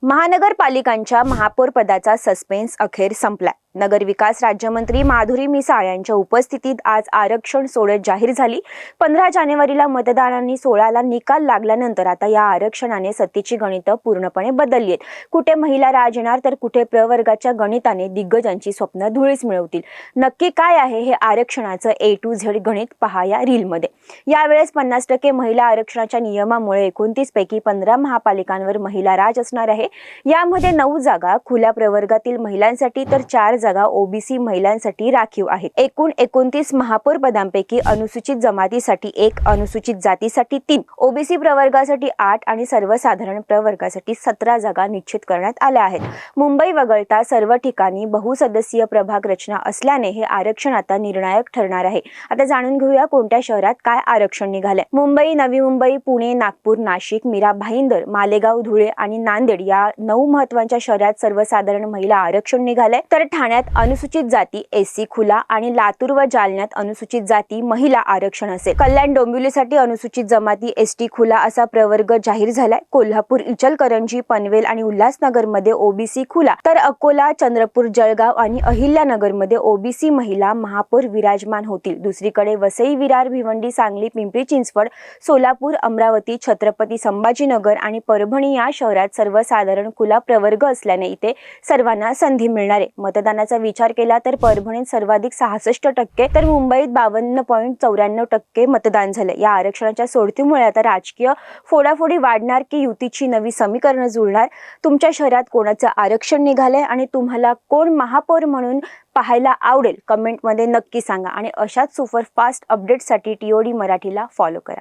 महानगरपालिकांच्या महापौर पदाचा सस्पेन्स अखेर संपला। नगरविकास राज्यमंत्री माधुरी मिसाळ यांच्या उपस्थितीत आज आरक्षण सोडत जाहीर झाली। 15 जानेवारीला मतदानाने 16ला निकाल लागल्यानंतर आता या आरक्षणाने सत्तेची गणितं पूर्णपणे बदलली आहेत। कुठे महिला राज येणार तर कुठे प्रवर्गाच्या गणिताने दिग्गजांची स्वप्न धुळीस मिळवतील। नक्की काय आहे हे आरक्षणाचं A to Z गणित पहा या रीलमध्ये। यावेळेस 50% महिला आरक्षणाच्या नियमामुळे 29 पैकी 15 महापालिकांवर महिला राज असणार आहे। यामध्ये 9 जागा खुल्या प्रवर्गातील महिलांसाठी तर 4 जागा ओबीसी महिलांसाठी राखीव आहेत। एकूण 29 महापौर पदांपैकी अनुसूचित जमातीसाठी 1, अनुसूचित जातीसाठी 3, ओबीसी प्रवर्गासाठी 8 आणि सर्वसाधारण प्रवर्गासाठी 17 जागा निश्चित करण्यात आल्या आहेत। मुंबई वगळता सर्व ठिकाणी बहुसदस्यीय प्रभाग रचना असल्याने हे आरक्षण आता निर्णायक ठरणार आहे। आता जाणून घेऊया कोणत्या शहरात काय आरक्षण निघाले। मुंबई, नवी मुंबई, पुणे, नागपूर, नाशिक, मीरा भाईंदर, मालेगाव, धुळे आणि नांदेड या 9 महत्त्वाच्या शहरात सर्वसाधारण महिला आरक्षण निघाले, तर ठाण्यात अनुसूचित जाती एससी खुला आणि लातूर व जालन्यात अनुसूचित जाती महिला आरक्षण असेल। कल्याण डोंबिवलीसाठी अनुसूचित जमाती एसटी खुला असा प्रवर्ग जाहीर झालाय। कोल्हापूर, इचलकरंजी, पनवेल आणि उल्हासनगर मध्ये ओबीसी खुला, तर अकोला, चंद्रपूर, जळगाव आणि अहिल्यानगर मध्ये ओबीसी महिला महापौर विराजमान होतील। दुसरीकडे वसई, विरार, भिवंडी, सांगली, पिंपरी चिंचवड, सोलापूर, अमरावती, छत्रपती संभाजीनगर आणि परभणी या शहरात सर्वसाधारण खुला प्रवर्ग असल्याने इथे सर्वांना संधी मिळणार आहे। मतदानाचा विचार केला तर परभणीत सर्वाधिक 66% तर मुंबईत 52.94% मतदान झाले। या आरक्षणाच्या सोडतीमुळे आता राजकीय फोडाफोडी वाढणार की युतीची नवी समीकरणं जुळणार? तुमच्या शहरात कोणाचं आरक्षण निघाले आणि तुम्हाला कोण महापौर म्हणून पाहायला आवडेल? कमेंटमध्ये नक्की सांगा आणि अशाच सुपरफास्ट अपडेट्ससाठी TOD मराठीला फॉलो करा।